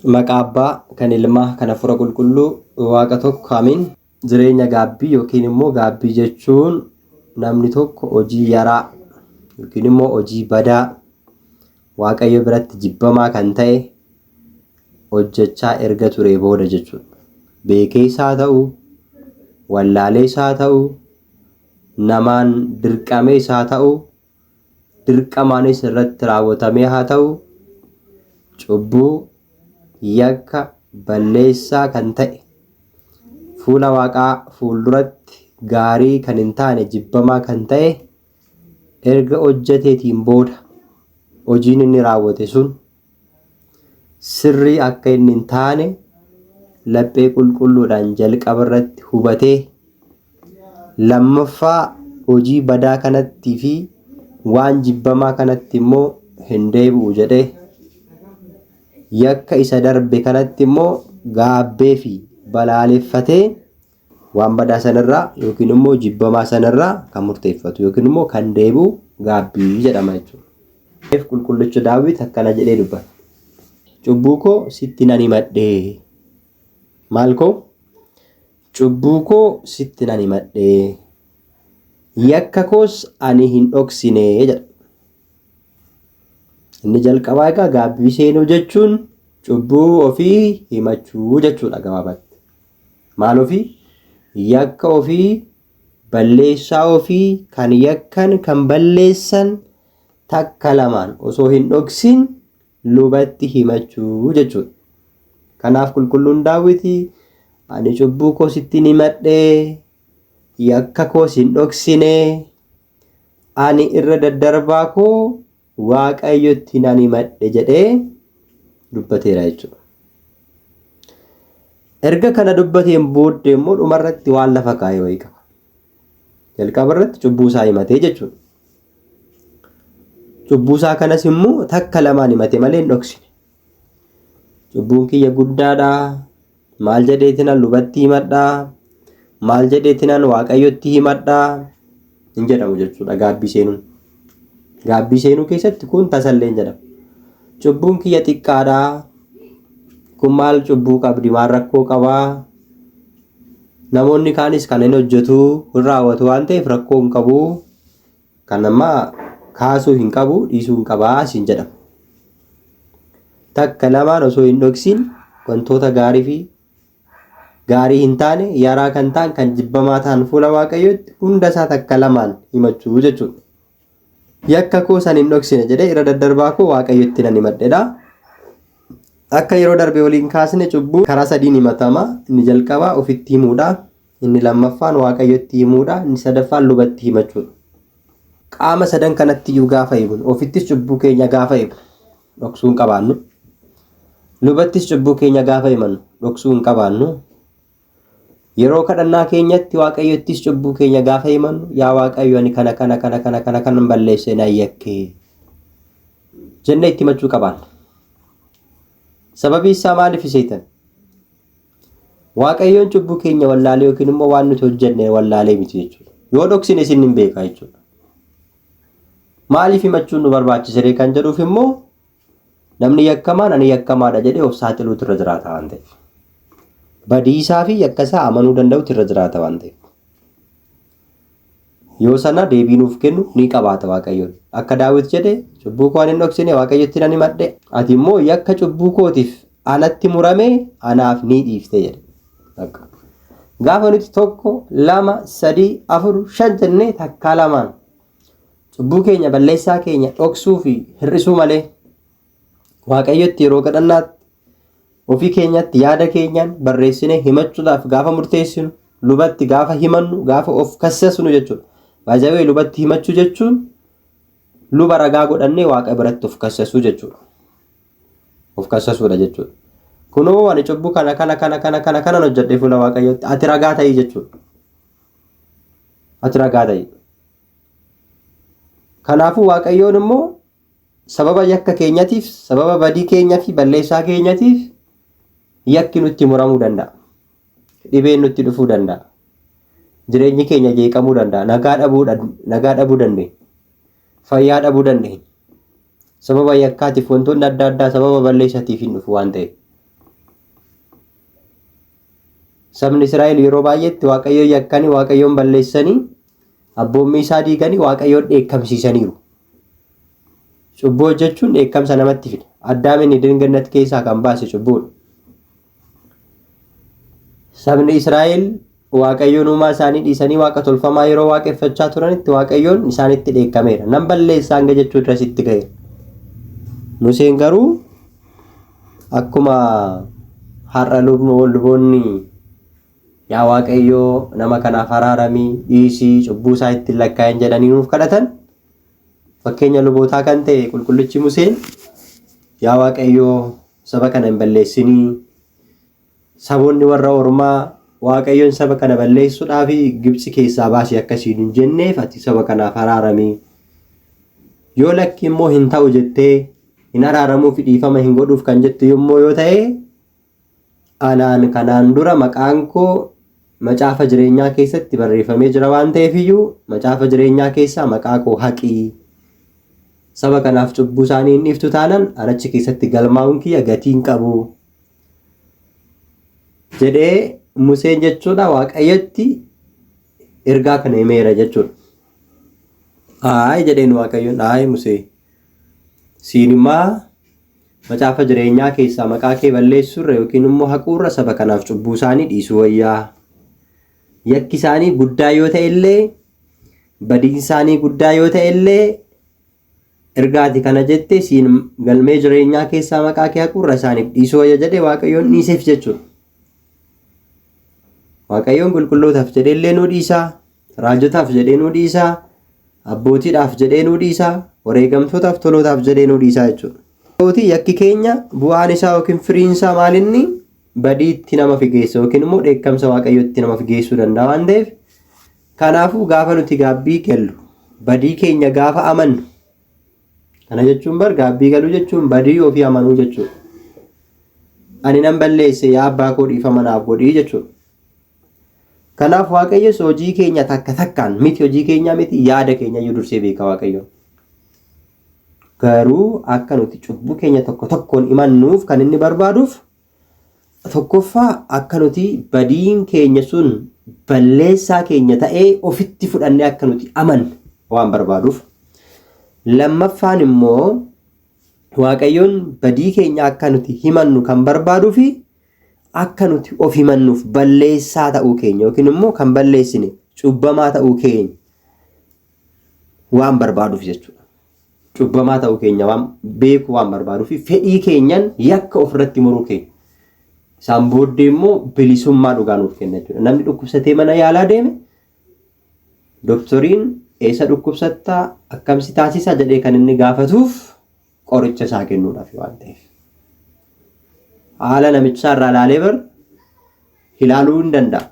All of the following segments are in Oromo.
Maqaa Abbaa kan Ilmaa kan Hafuura Qulqulluu Waaqa tokko amiin. Jireenya gaabbii yookiin immoo gaabbii jechuun namni tokko hojii yaraa yookiin immoo hojii badaa Waaqayyo biratti jibbamaa kan ta'e hojjechaa erga ture booda jechuudha. Beekees haa ta'u, wallaalees haa ta'u, namaan dirqamees haa ta'u, dirqamaanis irratti raawwatamee haa ta'u, cubbuu yakka balleessaa kan ta'e fuula Waaqaa fuulduratti gaarii kan hin taane jibbamaa kan ta'e erga hojjeteetiin booda hojiin inni raawwate sun sirrii akka inni hin taane laphee qulqulluudhaan jalqaba irratti hubatee lammaffaa hojii badaa kanattii fi waan jibbamaa kanatti immoo hin deebi'u jedhee yakka isa darbe kanatti immoo gaabbee fi balaaleffatee waan badaa sanarraa yookiin immoo jibbamaa sanarraa kan murteeffatu yookiin immoo kan deebi'u gaabbii jedhama jechuudha. Qulqullichi Daawit akkana jedhee dubbata. Cubbuu koo sitti nan himadhee. Maal koo? Cubbuu koo sitti nan himadhee. Yakka koos ani hin dhoksine jedha. Inni jalqabaa egaa gaabbii seenuu jechuun cubbuu ofii himachuu jechuudha gabaabatti. Maal ofii? Yakka ofii, balleessaa ofii kan yakkan kan balleessan takka lamaan osoo hin dhoksin lubatti himachuu jechuudha. Kanaaf qulqulluun Daawiti ani cubbuu koo sitti himadhee, yakka koos hin dhoksine, ani irra daddarbaa koo Waaqayyotti nan himadhe jedhee dubbateera jechuudha. Erga kana dubbateen booddee immoo dhumarratti waan lafa kaa'ee wayii qaba. Jalqaba irratti cubbuu isaa himatee jechuudha. Cubbuu isaa kanas immoo takka lamaan himate malee hin dhoksine. Cubbuun kiyya guddaadha. Maal jedheetinan lubatti himadhaa. Maal jedheetinan Waaqayyotti himadhaa. Hin jedhamu jechuudha gaabbii seenuun. Gaabbii seenuu keessatti kun tasallee hin jedhamu. Cubbuun kiyya xiqqaadha. Kun maal cubbuu qabdi maal rakkoo qabaa. Namoonni kaanis kan inni hojjetu hin raawwatu waan ta'eef rakkoo hin qabu. Kan ammaa kaasuu hin qabu dhiisuu hin qabaa siin jedhama. Takka lamaan osoo hin dhoksin wantoota gaarii fi gaarii hin taane yaraa kan ta'an kan jibbamaa ta'an fuula Waaqayyootti hunda isaa takka lamaan himachuu jechuudha. Yakka koo san hin dhoksine jedhee irra daddarbaa koo Waaqayyotti nan himadhedha. Akka yeroo darbe waliin kaasne cubbuu karaa sadiin himatama. Inni jalqabaa ofitti himuudha. Inni lammaffaan Waaqayyotti himuudha. Inni sadaffaan lubatti himachuudha. Qaama sadan kanatti iyyuu gaafa himu ofittis cubbuu keenya gaafa himu dhoksuu hin qabaannu. Lubattis cubbuu keenya gaafa himannu dhoksuu hin qabaannu. Yeroo kadhannaa keenyatti Waaqayyottis cubbuu keenya gaafa himannu yaa Waaqayyo ani kana balleesse na yakkee jennee itti himachuu qabaanna. Sababii isaa maaliif seetan? Waaqayyoon cubbuu keenya wallaalee yookiin immoo waan nuti hojjenne wallaalee miti jechuudha. Yoo dhoksine isin hin beekaa jechuudha. Maaliif himachuun nu barbaachisee kan jedhuuf immoo namni yakkamaan ani yakkamaadha jedhee of saaxiluutu irra jiraata waan ta'eef. Badiisaa fi yakkasaa amanuu danda'utu irra jiraata waan ta'eef. Yoo sana deebii nuuf kennu ni qabaata Waaqayyoon. Akka Daawit jedhe cubbuu koo ani hin dhoksine Waaqayyotti nan himadhe. Ati immoo yakka cubbuu kootiif anatti murame anaaf ni dhiifte jedhe. Gaafa nuti tokko, lama, sadii, afur, shan jennee takkaa lamaan cubbuu keenya balleessaa keenya dhoksuu fi hir'isuu malee Waaqayyotti yeroo kadhannaatti ofii keenyatti yaada keenyaan barreessinee himachuudhaaf gaafa murteessinu lubatti gaafa himannu gaafa of kassasnu jechuudha. Baay'ee lubatti himachuu jechuun luba ragaa godhannee Waaqa biratti of kassasuu jechuudha. Of kassasuudha jechuudha. Kunoo ani cubbuu kana hojjedhee fuula Waaqayyootti ati ragaa ta'ii jechuudha. Ati ragaa ta'ii. Kanaafuu Waaqayyoon immoo sababa yakka keenyatiif, sababa badii keenyaa fi balleessaa keenyatiif yakki nutti muramuu danda'a. Dhibeen nutti dhufuu danda'a. Jireenyi keenya jeeqamuu danda'a. Nagaa dhabuu dandeenya. Fayyaa dhabuu dandeenya. Sababa yakkaatiif wantoonni adda addaa sababa balleessatiif hin dhufu waan ta'eef. Sabni Israa'el yeroo baay'eetti Waaqayyoon yakkanii Waaqayyoon balleessanii abboommii isaa diiganii Waaqayyoon dheekkamsiisaniiru. Cubbuu hojjechuun dheekkamsa namatti fida. Addaamiin Eden Gannat keessaa kan baase cubbuudha. Sabni Israa'el Waaqayyoon uumaa isaanii dhiisanii waaqa tolfamaa yeroo waaqeffachaa turanitti Waaqayyoon isaanitti dheekkameera. Nan balleessaa hanga jechuu irra sitti ga'eera. Museen garuu akkuma har'a luboonni yaa Waaqayyoo nama kanaaf araaramii dhiisii cubbuu isaa ittiin lakkaa'in jedhanii nuuf kadhatan. Fakkeenya lubootaa kan ta'e qulqullichi Museen yaa Waaqayyoo saba kana hin balleessinii. Saboonni warra ormaa Waaqayyoon saba kana balleessuudhaaf Gibxi keessaa baasee akkasiin hin jenneef ati saba kanaaf araaramii. Yoo lakki immoo hin ta'u jettee hin araaramuuf dhiifama hin godhuuf kan jettu yommuu yoo ta'e anaan kanaan dura maqaan koo macaafa jireenyaa keessatti barreeffamee jira waan ta'eef iyyuu macaafa jireenyaa keessaa maqaa koo haqii. Saba kanaaf cubbuu isaanii hin dhiiftu taanaan achi keessatti galmaa'uun kiyya gatii hin qabu jedhee Museen jechuudha Waaqayyotti ergaa kana himeera jechuudha. Jedheen Waaqayyoon Musee Siinimmaa macaafa jireenyaa keessaa maqaa kee balleessurra yookiin immoo haquurra saba kanaaf cubbuu isaanii dhiisuu wayyaa. Yakki isaanii guddaa yoo ta'e illee badiin isaanii guddaa yoo ta'e illee ergaati kana jettee siin galmee jireenyaa keessaa maqaa kee haquurra isaaniif dhiisuu wayya jedhee Waaqayyoon dhiiseef jechuudha. Waaqayyoon qulqullootaaf jedhee illee nuu dhiisaa, raajotaaf jedhee nuu dhiisaa, abbootiidhaaf jedhee nuu dhiisaa, wareegamtootaaf tolootaaf jedhee nuu dhiisaa jechuudha. Yakki keenya bu'aan isaa yookiin firiin isaa maalinni badiitti nama figeessa yookiin immoo dheekkamsa Waaqayyootti nama figeessuu danda'a waan ta'eef kanaafuu gaafa nuti gaabbii gallu badii keenya gaafa amannu kana jechuun gaabbii galuu jechuun badii ofii amanuu jechuudha. Ani nan balleesse yaa abbaa koo dhiifama naaf godhii jechuudha. Kanaaf Waaqayyos hojii keenya takka takkaan miti hojii keenya miti yaada keenya iyyuu dursee beeka Waaqayyoon. Garuu akka nuti cubbuu keenya tokko tokkoon imannuuf kan inni barbaaduuf tokkoffaa akka nuti badiin keenya sun balleessaa keenya ta'ee ofitti fudhannee akka nuti amannu waan barbaaduuf. Lammaffaan immoo Waaqayyoon badii keenya akka nuti himannu kan barbaaduufi akka nuti of himannuuf balleessaa ta'uu keenya yookiin immoo kan balleessine cubbamaa ta'uu keenya waan barbaaduuf jechuudha. Cubbamaa ta'uu keenya waan beeku waan barbaaduuf fedhii keenyan yakka ofirratti muruu keenya. Isaan booddee immoo bilisummaa dhugaa nuuf kenna jechuudha. Namni dhukkubsatee mana yaalaa deeme doktoriin eessa dhukkubsattaa akkamsi taasisa jedhee kan inni gaafatuuf qoricha isaa kennuudhaaf waan ta'eef. Haala namichaa irraa ilaalee ilaaluu hin danda'a.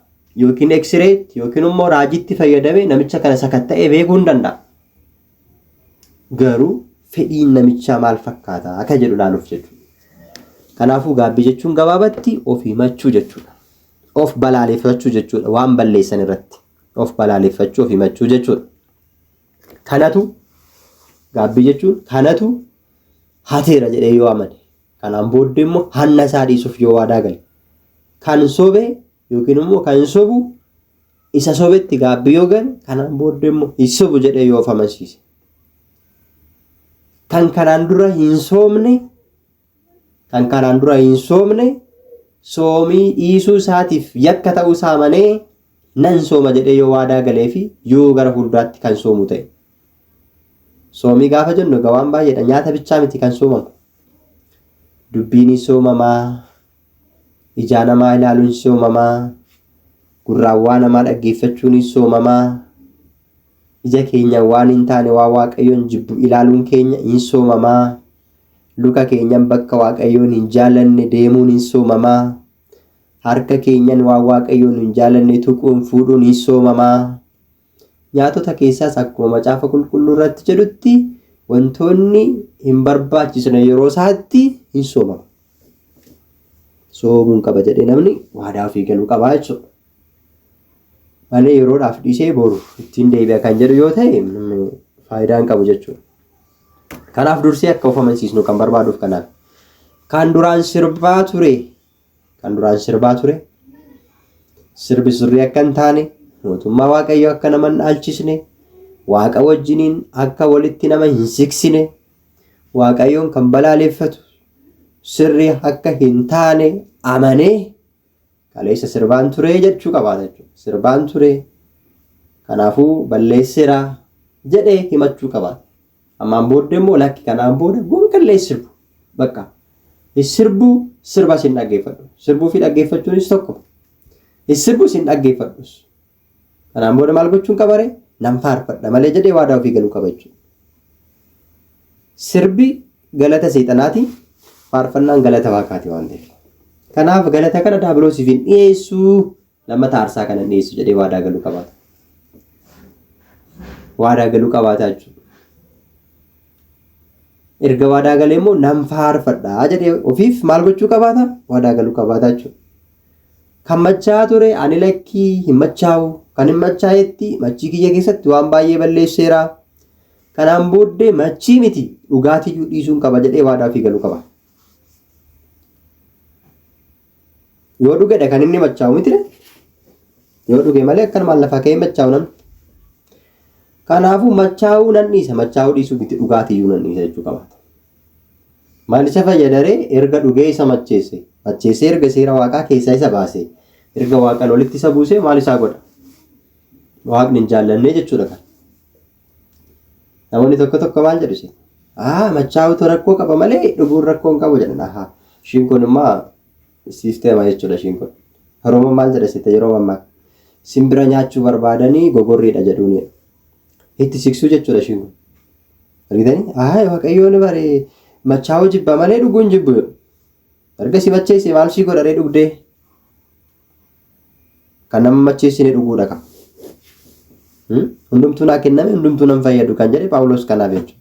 Yookiin X-ray yookiin immoo raajiitti fayyadamee namicha kana sakatta'ee beekuu hin danda'a. Garuu fedhiin namichaa maal fakkaata akka jedhu ilaaluuf jechuudha. Kanaafuu gaabbii jechuun gabaabatti of himachuu jechuudha. Of balaaleffachuu jechuudha waan balleessan irratti. Of balaaleffachuu of himachuu jechuudha. Kanatu gaabbii jechuun kanatu hateera jedhee yoo amane. Kanaan booddee immoo hanna isaa dhiisuuf yoo waadaa gale. Kan sobe yookiin immoo kan sobu isa sobetti gaabbii yoo gale kanaan booddee immoo hin sobu jedhee yoo of amansiise. Kan kanaan dura hin soomne soomii dhiisuu isaatiif yakka ta'uu isaa amanee nan sooma jedhee yoo waadaa galee fi yoo gara fuulduraatti kan soomu ta'e. Soomii gaafa jennu egaa waan baay'eedha. Nyaata bichaa miti kan soomamu. Dubbiin soomamaa, ijaa namaa ilaaluun soomamaa, gurraawwaa namaa dhaggeeffachuun soomamaa, ija keenya waan hin taane waan Waaqayyoon jibbu ilaaluun keenya hin soomamaa, luka keenyan bakka Waaqayyoon hin jaalanne deemuun hin soomamaa, harka keenyan waan Waaqayyoon hin jaalanne tuquun fuudhuun hin soomamaa. Nyaatota keessaas akkuma macaafa qulqulluu irratti jedhutti wantoonni hin barbaachisne yeroo isaatti hin soomamu. Soomuun qaba jedhee namni waadaa ofii galuu qaba jechuudha. Malee yeroodhaaf dhiisee boru ittiin deebi'a kan jedhu yoo ta'e faayidaa hin qabu jechuudha. Kanaaf dursee akka of amansiisnu kan barbaaduuf kanaaf. Kan duraan sirbaa ture sirbi sirrii akka hin taane, mootummaa waaqayyoo akka nama hin dhaalchisne, waaqa wajjiniin akka walitti nama hin siksine, waaqayyoon kan balaaleffatu sirrii akka hin taane amanee kaleessa sirbaan turee jechuu qabaata jechuudha. Sirbaan turee kanaafuu balleesseera jedhee himachuu qabaata. Ammaan booddee immoo lakki kanaan booda gonkallee sirbu bakka sirbu sirba sin dhaggeeffadhu. Sirbuu fi dhaggeeffachuunis tokko. Sirbu sin dhaggeeffadhus. Kanaan booda maal gochuun qabare nan faarfadha malee jedhee waadaa ofii galuu qaba jechuudha. Sirbi galata seexanaati, faarfannaan galata waaqaati waan ta'eef. Kanaaf galata kana daabiloosiif hin dhiyeessu, lammata aarsaa kana hin dhiyeessu jedhee waadaa galuu qabaata. Waadaa galuu qabaata jechuudha. Erga waadaa galee immoo nan faarfadhaa jedhee ofiif maal gochuu qabaata? Waadaa galuu qabaata jechuudha. Kan machaa ture ani lakkii hin machaa'u, kan hin machaa'etti machii kiyya keessatti waan baay'ee balleesseera. Kanaan booddee machii miti dhugaatiyyuu dhiisuun qaba jedhee waadaa ofii galuu qaba. Yoo dhugedha kan inni machaa'u miti. Yoo dhuge malee akkanumaan lafa ka'ee machaa'u namni. Kanaafuu machaa'uu nan dhiisa, machaa'uu dhiisuu miti dhugaatiyyuu nan dhiisa jechuu qabaata. Maal isa fayyadaree erga dhugee isa macheesse, macheessee erga seera waaqaa keessaa isa baase, erga waaqaan walitti isa buusee maal isaa godha? Waaqni hin jaallanne jechuudha kan. Namoonni tokko maal jedhu isheen? Machaa'uutu rakkoo qaba malee dhuguun rakkoo hin qabu jedhan. Ishiin kun immoo siisteema jechuudha ishiin kun. Oromoon maal jedha sitte yeroo ammaa simbira nyaachuu barbaadanii gogorriidha jedhuuni. Itti siksuu jechuudha ishiin kun. Argitanii? Waaqayyoon bare machaa'uu jibba malee dhuguun jibbu. Erga si macheesse maal si godharee dhugdee? Kan nama macheessine dhuguudha qaba. Hundumtuu naa kenname hundumtuu nan fayyadu kan jedhe Phaawulos kanaaf jechuudha.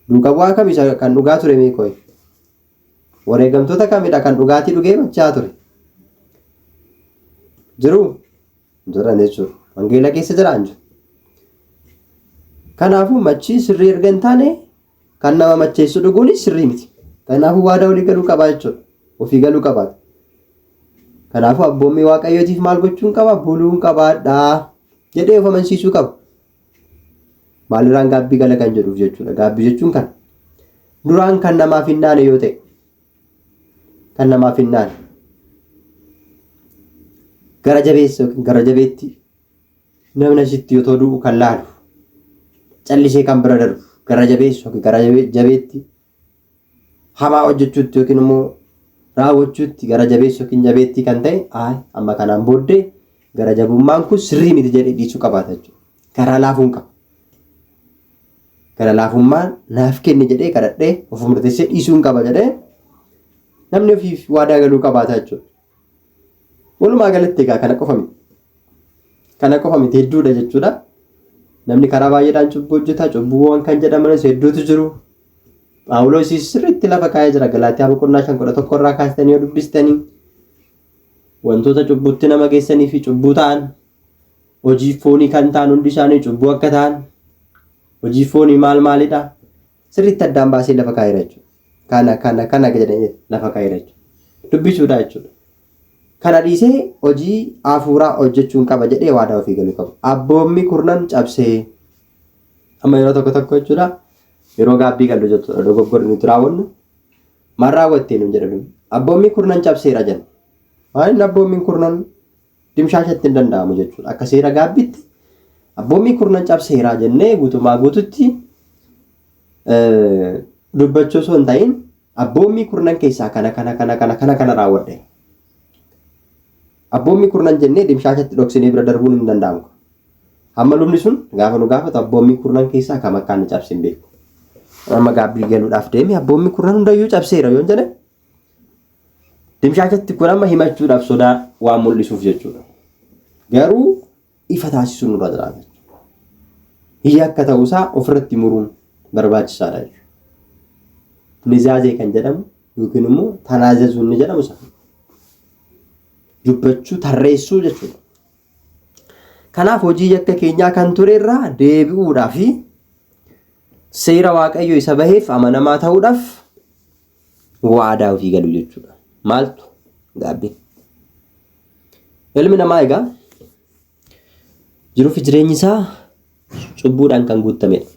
Duuka bu'aa kamisa kan dhugaa ture meeqooyi? Wareegamtoota kamidha kan dhugaatii dhugee machaa'aa ture? Jiru? Jiran jechuudha. Wangeela keessa jiraan jiru. Kanaafuu machii sirrii erga hin taane kan nama macheessu dhuguunis sirrii miti. Kanaafuu waadaa walii galuu qabaa jechuudha. Ofii galuu qabaata. Kanaafuu abboommii waaqayyootiif maal gochuun qaba? Buluun qabaadhaa jedhee of amansiisuu qaba. Maalirraan gaabbii gala kan jedhuuf jechuudha. Gaabbii jechuun kan duraan kan namaaf hin naane yoo ta'e kan namaaf hin naane gara jabeessa yookiin gara jabeetti namni asitti yoo du'u kan laalu callisee kan bira darbu gara jabeessa yookiin gara jabeetti hamaa hojjechuutti yookiin immoo raawwachuutti gara jabeessa yookiin jabeetti kan ta'e amma kanaan booddee gara jabummaan kun sirrii miti jedhee dhiisuu qabaata jechuudha. Gara laafuun qaba. Gara laafummaan naaf kenni jedhee kadhadhee of murteessee dhiisuun qaba jedhee namni ofiif waadaa galuu qabaata jechuudha. Walumaa galatti egaa kana qofa miti. Kana qofa miti hedduudha jechuudha. Namni karaa baay'eedhaan cubbuu hojjeta. Cubbuuwwan kan jedhamanis hedduutu jiru. Phaawulos sirriitti lafa kaa'ee jira. Galaatiyaa boqonnaa 5:11 irraa kaastanii yoo dubbistanii wantoota cubbuutti nama geessanii fi cubbuu ta'an hojii foonii kan ta'an hundi isaanii cubbuu akka ta'an hojii foonii maalidha sirriitti addaan baasee lafa kaa'eera jechuudha. Kana jedhanii lafa kaa'eera jechuudha. Dubbisuudha jechuudha. Kana dhiisee hojii hafuuraa hojjechuun qaba jedhee waadaa ofii galuu qaba. Abboommi kurnan cabsee amma yeroo tokko jechuudha. Yeroo gaabbii gallu jechuudha. Dogoggorri nuti raawwannu maal raawwattee nuun jedhamu. Abboommi kurnan cabseera jenna. Inni abboommiin kurnan dimshaashatti hin danda'amu jechuudha. Akka seera gaabbitti abboommi kurnan cabseera jennee guutumaa guututti dubbachuu osoo hin ta'in abboommi kurnan keessaa kana raawwadhe. Abboommi kurnan jennee dimshaashatti dhoksinee bira darbuun hin danda'amu. Hamma lubni sun gaafa nu gaafatu abboommi kurnan keessaa kam akka inni cabse hin beeku. Amma gaabbii galuudhaaf deeme abboommi kurnan hundayyuu cabseera yoo jedhe dimshaashatti kun amma himachuudhaaf sodaa waan mul'isuuf jechuudha. Garuu ifa taasisuun nurra jiraata. Iyya akka ta'uusaa ofirratti muruun barbaachisaadha jechuudha. Nizaazee kan jedhamu yookiin immoo tanaazazuun ni jedhamu isa. Dubbachuu tarreessuu jechuudha. Kanaaf hojii yakka keenyaa kan ture irraa deebi'uudhaa fi seera waaqayyoo isa baheef amanamaa ta'uudhaaf waadaa ofii galuu jechuudha. Maaltu gaabbii? Ilmi namaa egaa jiruuf jireenyi isaa cubbuudhaan kan guutamedha.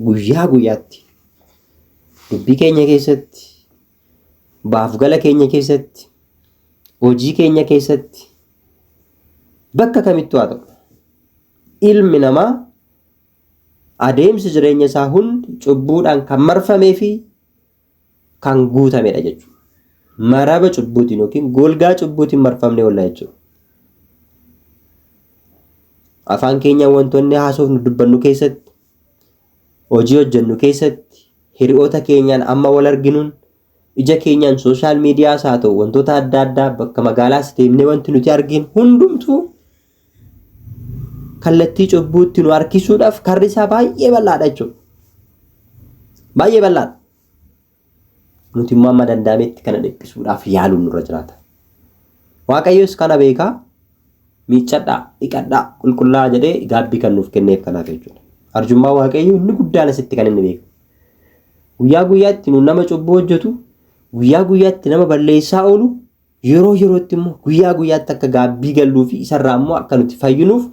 Guyyaa guyyaatti dubbii keenya keessatti, baaf gala keenya keessatti, hojii keenya keessatti, bakka kamittuu haa ta'u ilmi namaa adeemsi jireenya isaa hundi cubbuudhaan kan marfamee fi kan guutamedha jechuudha. Maraba cubbuutiin yookiin golgaa cubbuutiin marfamnee oolla jechuudha. Afaan keenyaan wantoonni haasofnu dubbannu keessatti, hojii hojjennu keessatti, hiriyoota keenyaan amma wal arginuun, ija keenyaan sooshaal miidiyaas haa ta'u wantoota adda addaa bakka magaalaas deemnee wanti nuti arginu hundumtuu kallattii cubbuutti nu harkisuudhaaf karri isaa baay'ee bal'aadha jechuudha. Baay'ee bal'aadha. Nuti immoo amma danda'ametti kana dhiphisuudhaaf yaaluun nurra jiraata. Waaqayyoos kana beekaa miiccadhaa, dhiqadhaa, qulqullaa'aa jedhee gaabbii kan nuuf kenneef kanaaf jechuudha. Arjummaa Waaqayyoo inni guddaan asitti kan inni beeku. Guyyaa guyyaatti nu nama cubbuu hojjetu, guyyaa guyyaatti nama balleessaa oolu, yeroo yerootti immoo guyyaa guyyaatti akka gaabbii galluu fi isarraa immoo akka nuti fayyinuuf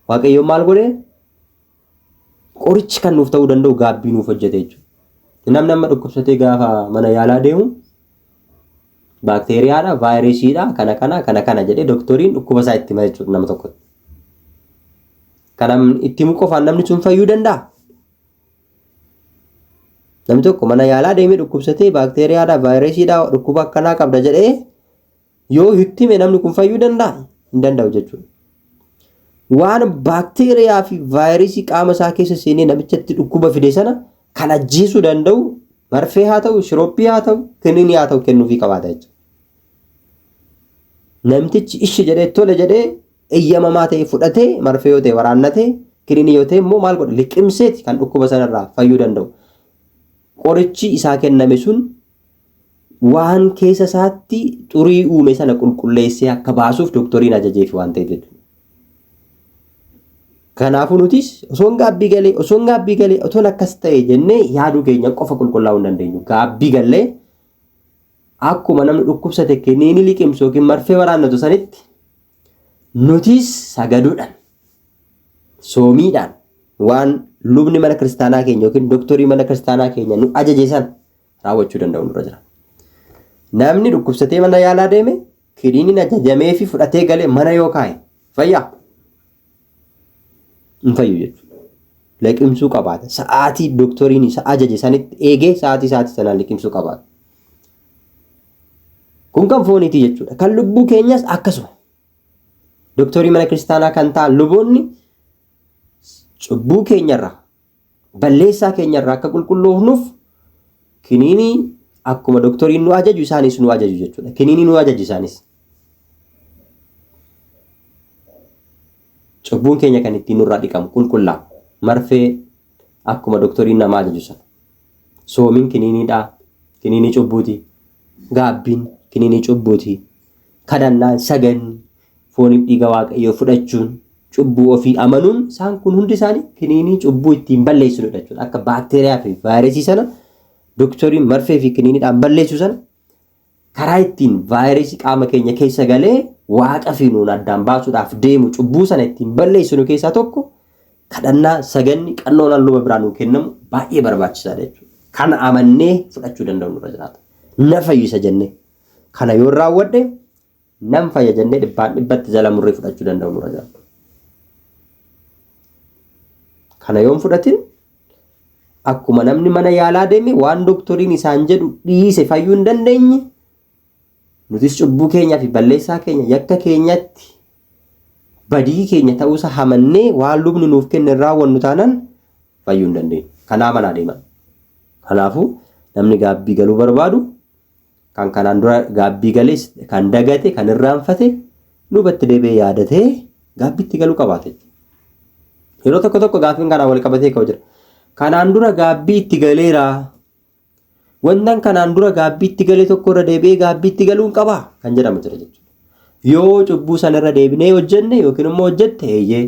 Waaqayyoon maal godhee qorichi kan nuuf ta'uu danda'u gaabbii nuuf hojjete jechuudha. Namni amma dhukkubsatee gaafa mana yaalaa deemu baakteeriyaadha, vaayirasiidha, kana jedhee doktoriin dhukkuba isaa itti hima jechuudha nama tokkotti. Kana itti himu qofaan namni sun fayyuu danda'a. Namni tokko mana yaalaa deemee dhukkubsatee baakteeriyaadha, vaayirasiidha, dhukkuba akkanaa qabda jedhee yoo itti hime namni kun fayyuu danda'a? Hin danda'u jechuudha. Waan baakteeriyaa fi vaayirasii qaama isaa keessa seenee namichatti dhukkuba fide sana kan ajjeesuu danda'u marfee haa ta'u, shirooppii haa ta'u, kiniinii haa ta'u kennuufii qabaata jechuudha. Namtichi ishi jedhee tole jedhee eeyyamamaa ta'e fudhatee marfee yoo ta'e waraannatee kiniinii yoo ta'e immoo maal godha liqimseeti kan dhukkuba sanarraa fayyuu danda'u. Qorichi isaa kenname sun waan keessa isaatti xurii uume sana qulqulleessee akka baasuuf doktoriin ajajeef waan ta'eef jechuudha. Kanaafuu nutis osoon gaabbii galee otoon akkas ta'e jennee yaaduu keenya qofa qulqullaa'uu hin dandeenyu. Gaabbii gallee akkuma namni dhukkubsate kiniinii liqimsu yookiin marfee waraannatu sanitti nutis sagaduudhaan, soomiidhaan waan lubni mana kiristaanaa keenya yookiin doktorii mana kiristaanaa keenya nu ajaje san raawwachuu danda'u nurra jira. Namni dhukkubsatee mana yaalaa deeme kiniiniin ajajamee fi fudhatee galee mana yoo kaa'e fayyaa? Hin fayyu jechuudha. Liqimsuu qabaata. Sa'aatii doktoriin isa ajaje sanitti eegee sa'aatii sanaan liqimsuu qabaata. Kun kan fooniiti jechuudha. Kan lubbuu keenyas akkasuma. Doktorii mana kiristaanaa kan ta'an luboonni cubbuu keenyarraa, balleessaa keenyarraa akka qulqulloofnuuf kiniinii akkuma doktoriin nu ajaju isaanis nu ajaju jechuudha. Kiniinii nu ajaju isaanis. Cubbuun keenya kan ittiin nurraa dhiqamu qulqullaa'u marfee akkuma doktoriin nama ajaju sana. Soomiin kiniiniidha, kiniinii cubbuuti. Gaabbiin kiniinii cubbuuti. Kadhannaan, saganni, fooniif dhiiga Waaqayyoo fudhachuun, cubbuu ofii amanuun isaan kun hundi isaanii kiniinii cubbuu ittiin balleessinudha jechuudha. Akka baakteeriyaa fi vaayirasii sana doktoriin marfee fi kiniiniidhaan balleessu sana karaa ittiin vaayirasii qaama keenya keessa galee waaqa fi nuun addaan baasuudhaaf deemu cubbuu sana ittiin balleessinu keessaa tokko kadhannaa, saganni, qannoon luba biraa nuu kennamu baay'ee barbaachisaadha jechuudha. Kana amannee fudhachuu danda'u nurra jiraata. Na fayyisa jennee kana yoo raawwadhe nam fayya jennee dhibbatti jala murree fudhachuu danda'u nurra jiraata. Kana yoon fudhatin akkuma namni mana yaalaa deeme waan doktoriin isaan jedhu dhiise fayyuu hin dandeenye nutis cubbuu keenyaa fi balleessaa keenya yakka keenyatti badii keenya ta'uusa hamannee waan lubni nuuf kenne raawwannu taanaan fayyuu hin dandeenye. Kanaa manaa deeman. Kanaafuu namni gaabbii galuu barbaadu kan kanaan dura gaabbii galees kan dagate kan irraanfate lubatti deebi'ee yaadatee gaabbiitti galuu qabaate. Yeroo tokko gaaffiin kanaan wal qabatee ka'u jira. Kanaan dura gaabbii itti galeera. Wantan kanaan dura gaabbii itti galee tokko irra deebi'ee gaabbii itti galuu hin qabaa kan jedhamu jira jechuudha. Yoo cubbuu sana irra deebinee hojjenne yookiin immoo hojjette eeyyee.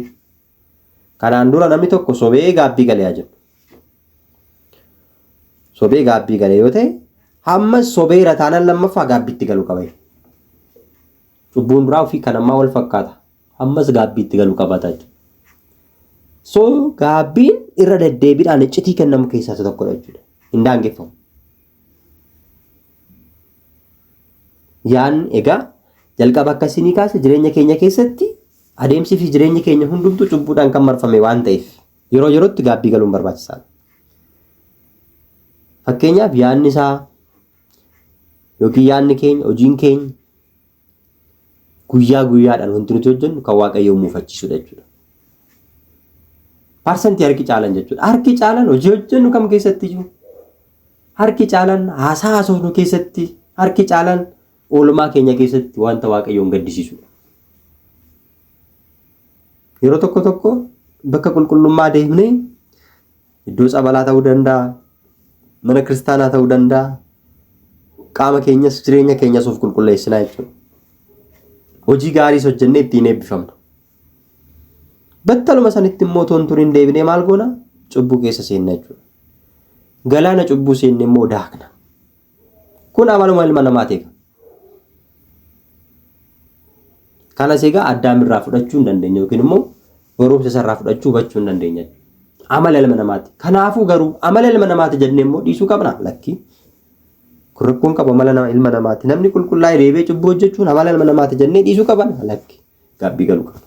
Kanaan dura namni tokko sobee gaabbii galee jiru. Sobee gaabbii galee yoo ta'e hamma sobeera taanaan lammaffaa gaabbii itti galuu qaba. cubbuun duraa ofii kan ammaa wal fakkaata. Ammas gaabbiitti galuu qabata jechuudha. So gaabbiin irra deddeebiidhaan iccitii kennamu keessaa isa tokkodha jechuudha. Hin daangeffamu. Yaan egaa jalqaba akkasii kaase jireenya keenya keessatti adeemsi fi jireenyi keenya hundumtuu cubbuudhaan kan marfame waan ta'eef yeroo yerootti gaabbii galuun barbaachisaadha. Fakkeenyaaf yaadni isaa yookiin yaadni keenya hojiin keenya guyyaa guyyaadhaan wanti nuti hojjennu kan Waaqayyo muufachiisudha jechuudha. Parsantii harki caalan jechuudha. Harki caalan hojii hojjennu kam keessatti jiru? Harki caalan haasaa haasofnu keessatti, harki caalan oolmaa keenya keessatti wanta Waaqayyoon gaddisiisudha. Yeroo tokko tokko bakka qulqullummaa deemnee iddoo sabalaa ta'uu danda'a, mana kiristaanaa ta'uu danda'a, qaama keenyas jireenya keenyas of qulqulleessinaa jechuudha. Hojii gaariis hojjennee ittiin eebbifamna. Battaluma sanitti immoo toon turiin deebinee maal goona? Cubbuu keessa seenna jechuudha. Galaana cubbuu seenne immoo daakna. Kun amaluma ilma namaa ta'e. Kanas egaa addaamirraa fudhachuu hin dandeenya yookiin immoo barumsa isarraa fudhachuu hubachuu hin dandeenya. Amala ilma namaati. Kanaafuu garuu amala ilma namaati jennee immoo dhiisuu qabna lakki. Kun rakkoon qaba amala ilma namaati. Namni qulqullaa'ee deebee cubbuu hojjechuun amala ilma namaati jennee dhiisuu qabna lakki. Gaabbii galuu qabna.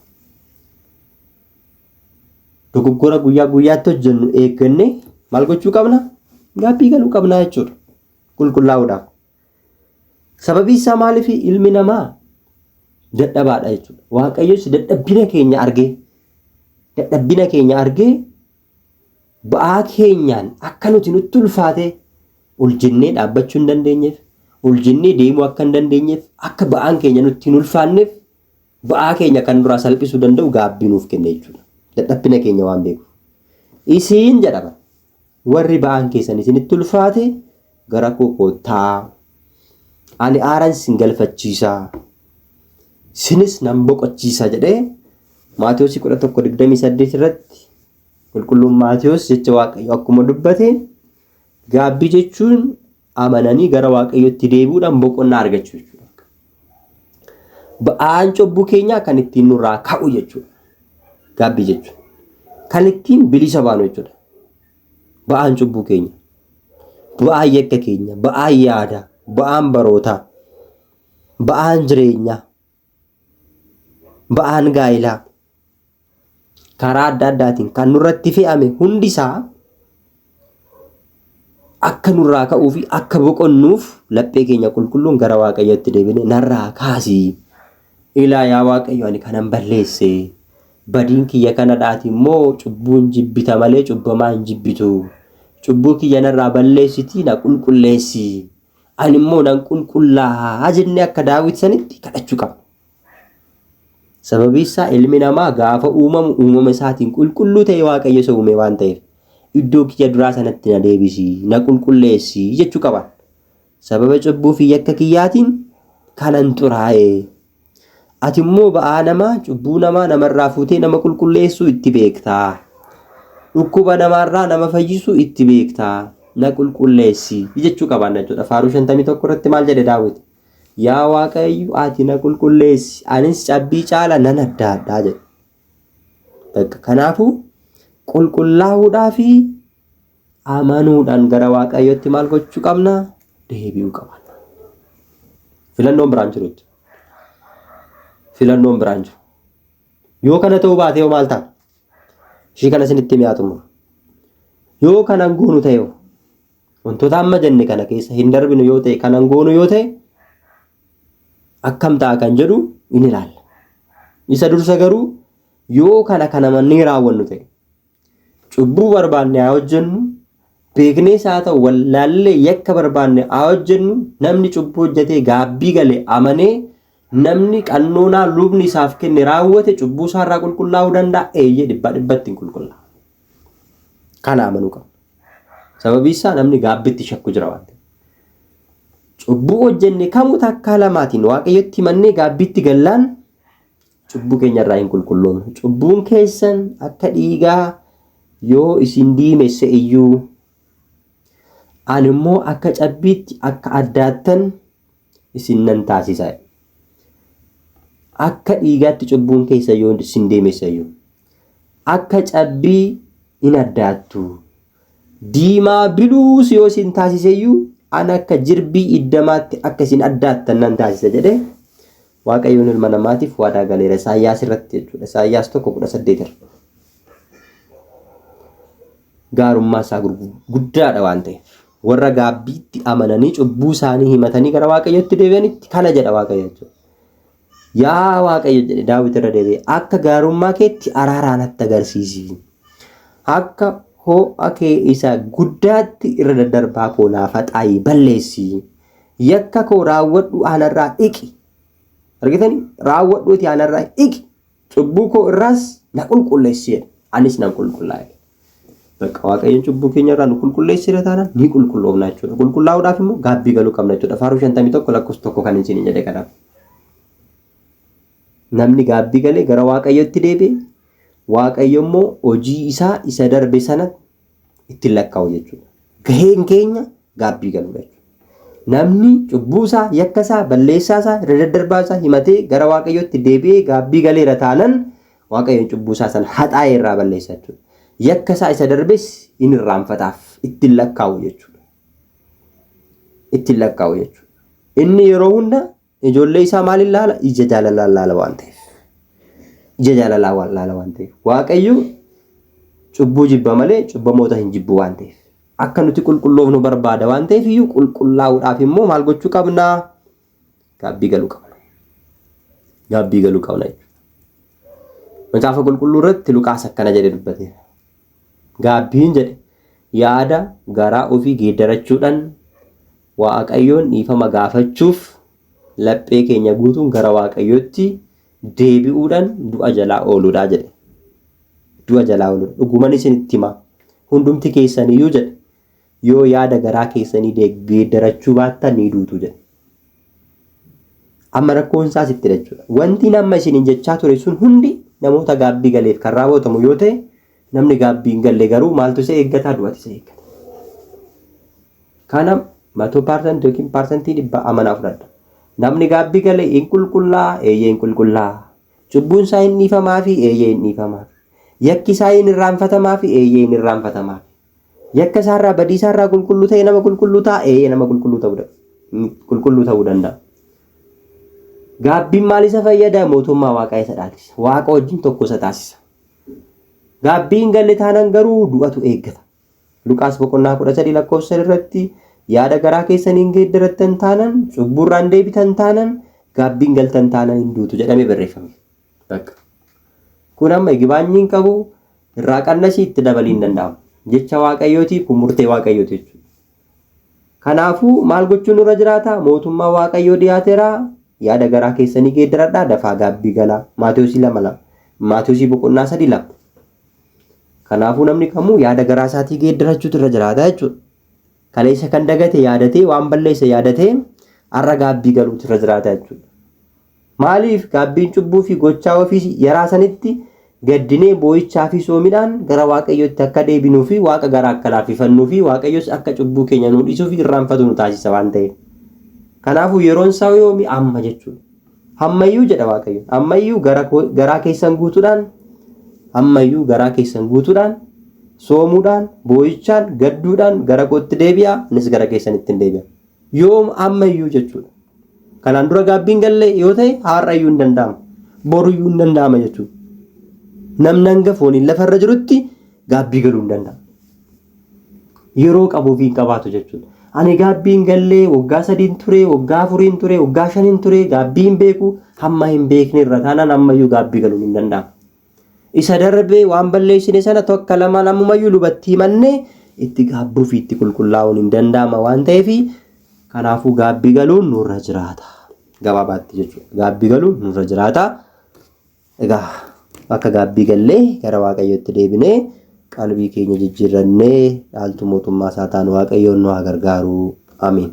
Dogoggora guyyaa guyyaatti hojjennu eeggannee maal gochuu qabna? Gaabbii galuu qabna jechuudha. Qulqullaa'uudhaaf. Sababii isaa maaliif ilmi namaa dadhabaadha jechuudha. Waaqayyos dadhabbina keenya argee ba'aa keenyaan akka nuti nutti ulfaate uljennee dhaabbachuu hin dandeenyeef, uljennee deemuu akka hin dandeenyeef, akka ba'aan keenya nutti hin ulfaanneef ba'aa keenya kan duraa salphisuu danda'u gaabbii nuuf kenne jechuudha. Dadhabbina keenya waan beekuuf. Isiin jedhama warri ba'aan keessan isinitti ulfaate gara koo koottaa. Ani aaran sin galfachiisaa. Sinis nan boqochiisa jedhee Maatiyos 11:28 irratti qulqulluun Maatiyos jecha Waaqayyo akkuma dubbate gaabbii jechuun amananii gara Waaqayyotti deebi'uudhaan boqonnaa argachuu jechuudha. Ba'aan cubbuu keenyaa kan ittiin nurraa ka'u jechuudha. Gaabbii jechuun kan ittiin bilisa baanu jechuudha. Ba'aan cubbuu keenya, ba'aan yakka keenya, ba'aan yaada, ba'aan barootaa, ba'aan jireenyaa, ba'aan gaa'ilaa karaa adda addaatiin kan nurratti fe'ame hundi isaa akka nurraa ka'uu fi akka boqonnuuf laphee keenya qulqulluun gara Waaqayyotti deebine narraa kaasii. Ilaa yaa Waaqayyo ani kanan balleesse. Badiin kiyya kanadhaati immoo cubbuun jibbita malee cubbamaa hin jibbitu. Cubbuu kiyya narraa balleessitii na qulqulleessi. Ani immoo nan qulqullaa'aa jennee akka Daawit sanitti kadhachuu qabna. Sababii isaa ilmi namaa gaafa uumamu uumama isaatiin qulqulluu ta'e Waaqayyo isa uume waan ta'eef iddoo kiyya duraa sanatti na deebisi, na qulqulleessi jechuu qaban. Sababa cubbuu fi yakka kiyyaatiin kanan xuraa'e. Ati immoo ba'aa namaa cubbuu namarraa fuutee nama qulqulleessuu itti beektaa. Dhukkuba namaarraa nama fayyisuu itti beektaa. Na qulqulleessi jechuu qaban jechuudha. Faaruu 51 irratti maal jedhe Daawit? Yaa Waaqayyo ati na qulqulleessi anis cabbii caala nan addaadhaa jedhe. Kanaafuu qulqullaa'uudhaa fi amanuudhaan gara Waaqayyotti maal gochuu qabna? Deebi'uu qabna. Filannoon biraan jiru. Filannoon biraan jiru. Yoo kana ta'uu baate yoo maal ta'a? Ishii kana isinitti mi'aatuma. Yoo kanan goonu ta'e wantoota amma jenne kana keessa hin darbinu yoo ta'e kanan goonu yoo ta'e akkam ta'a kan jedhu in ilaalla. Isa dursa garuu yoo kana mannee raawwannu ta'e cubbuu barbaanne haa hojjennu, beeknees haa ta'u wallaallee yakka barbaanne haa hojjennu. Namni cubbuu hojjetee gaabbii galee amanee namni qannoonaa lubni isaaf kenne raawwate cubbuu isaarraa qulqullaa'uu danda'a. Eeyyee dhibbatti hin qulqullaa'u. Kana amanuu qaba. Sababii isaa namni gaabbitti shakku jira waan ta'eef. Cubbuu hojjenne kamuu takkaa lamaatiin Waaqayyotti mannee gaabbitti gallaan cubbuu keenyarraa hin qulqulloomne. Cubbuun keessan akka dhiigaa yoo isin diimesse iyyuu ani immoo akka cabbiitti akka addaattan isin nan taasisa. akka dhiigaatti cubbuun keessa yoo sin deemessayyuu akka cabbii in addaattu diimaa biluus yoo sin taasiseyyuu an akka jirbii iddamaatti akka sin addaattan nan taasisa jedhe Waaqayyoon ilma namaatiif waadaa galeera. Isaayyaas irratti jechuudha. Isaayyaas 1:18 gaarummaa isaa guddaadha waan ta'eef warra gaabbiitti amananii cubbuu isaanii himatanii gara Waaqayyootti deebi'anitti kana jedha Waaqayyo jechuudha. Yaa Waaqayyo jedhe Daawit irra deebi'ee akka gaarummaa keetti araaraan natti agarsiisi. Akka ho'a kee isa guddaatti irra daddarbaa koo naaf haxaayi balleessi. Yakka koo raawwadhu anarraa dhiqi. Argitanii raawwadhuuti anarraa dhiqi. Cubbuu koo irraas na qulqulleessi. Anis nan qulqullaa'e. Bakka Waaqayyoon cubbuu keenya irraa nu qulqulleessire taanaan ni qulqulloofna jechuudha. Qulqullaa'uudhaaf immoo gaabbii galuu qabna jechuudha. Faaruu 51 lakkoofsa 1 kan isin jedhe kanaaf. Namni gaabbii galee gara Waaqayyootti deebi'e Waaqayyo immoo hojii isaa isa darbe sana itti lakkaa'u jechuudha. Gaheen keenya gaabbii galuudha jechuudha. Namni cubbuu isaa, yakka isaa, balleessaa isaa, irra daddarbaa isaa himatee gara Waaqayyootti deebi'ee gaabbii galeera taanaan Waaqayyoon cubbuu isaa sana haxaa'ee irraa balleessa jechuudha. Yakka isaa isa darbes in irraanfataaf itti lakkaa'u jechuudha. Itti lakkaa'u jechuudha. Inni yeroo hunda ijoollee isaa maaliin laala? Ija jaalalaan laala waan ta'eef. Ija jaalalaan laala waan ta'eef. Waaqayyo cubbuu jibba malee cubbamoota hin jibbu waan ta'eef. Akka nuti qulqulloofnu barbaada waan ta'eef iyyuu qulqullaa'uudhaaf immoo maal gochuu qabna? Gaabbii galuu qabna. Gaabbii galuu qabna jechuudha. Macaafa qulqulluu irratti Luqaas akkana jedhe dubbate. Gaabbiin jedhe yaada garaa ofii geeddarachuudhaan Waaqayyoon dhiifama gaafachuuf laphee keenya guutuun gara Waaqayyootti deebi'uudhaan du'a jalaa ooluudha jedhe. Du'a jalaa ooluudha. Dhugumaan isinitti hima. Hundumti keessaniyyuu jedhe yoo yaada garaa keessanii geeddarachuu baattan ni duutu jedhe. Amma rakkoon isaas itti jechuudha. Wanti nama isiniin jechaa ture sun hundi namoota gaabbii galeef kan raawwatamu yoo ta'e namni gaabbii hin galle garuu maaltu isa eeggata? Du'atu isa eeggata. Kana 100% yookiin parsantii 100 amanaa fudhadha. Namni gaabbii gale hin qulqullaa, eeyyee hin qulqullaa. Cubbuun isaa hin dhiifamaa fi eeyyee hin dhiifamaa. Yakki isaa hin irraanfatamaa fi eeyyee hin irraanfatamaa. Yakka isaarraa badii isaarraa qulqulluu ta'e nama qulqulluu ta'a, eeyyee nama qulqulluu ta'uu danda'a. Gaabbiin maal isa fayyada? Mootummaa Waaqaa isa dhaalchisa. Waaqa wajjin tokko isa taasisa. Gaabbiin galle taanaan garuu du'atu eeggata. Luqaas 13 lakkoofsa irratti yaada garaa keessaniin geeddarattan taanaan cubburraan deebitan taanaan gaabbiin galtan taanaan hin duutu jedhamee barreeffame. Bakka. Kun amma gibaanyiin qabu irraa qannasii itti dabalii hin danda'amu. Jecha Waaqayyooti kun murtee Waaqayyooti jechuudha. Kanaafuu maal gochuun irra jiraata? Mootummaa Waaqayyoo dhiyaateera. Yaada garaa keessanii geeddaradhaa dafaa gaabbii galaa. Maatewos 2:2. Maatewos 3:2. Kanaafuu namni kamuu yaada garaa isaatii geeddarachuutu irra jiraata jechuudha. Kaleessa kan dagate yaadatee waan balleessa yaadatee har'a gaabbii galuutu irra jiraata jechuudha. Maaliif gaabbiin cubbuu fi gochaa ofii yaraa sanitti gaddinee boo'ichaa fi soomiidhaan gara Waaqayyootti akka deebinuu fi Waaqa garaa akka laaffifannuu fi Waaqayyos akka cubbuu keenya nu dhiisuu fi irraanfatu nu taasisa waan ta'eef. Kanaafuu yeroon isaa yoomi amma jechuudha. Ammayyuu jedha Waaqayyo. Ammayyuu garaa keessan guutuudhaan soomuudhaan boo'ichaan gadduudhaan gara kootti deebi'aa anis gara keessanitti hin deebi'a. Yoom ammayyuu jechuudha. Kanaan dura gaabbiin galle yoo ta'e har'ayyuu hin danda'amu. Boruyyuu hin danda'ama jechuudha. Namni hanga fooniin lafarra jirutti gaabbii galuu hin danda'amu. Yeroo qabuuf hin qabaatu jechuudha. Ani gaabbiin gallee waggaa 3 ture, waggaa 4 ture, waggaa 5 ture, gaabbiin beeku hamma hin beekne irra taanaan ammayyuu gaabbii galuun hin danda'amu. Isa darbee waan balleessine sana tokko lamaan ammumayyuu lubatti himannee itti gaabbuu fi itti qulqullaa'uun hin danda'ama waan ta'eef kanaafuu gaabbii galuun nurra jiraata. Gabaabaatti jechuudha. Gaabbii galuun nurra jiraata. Egaa akka gaabbii gallee gara Waaqayyootti deebinee qalbii keenya jijjiirrannee dhaaltu mootummaa isaa taanu Waaqayyoon nu haa gargaaru. Amiin.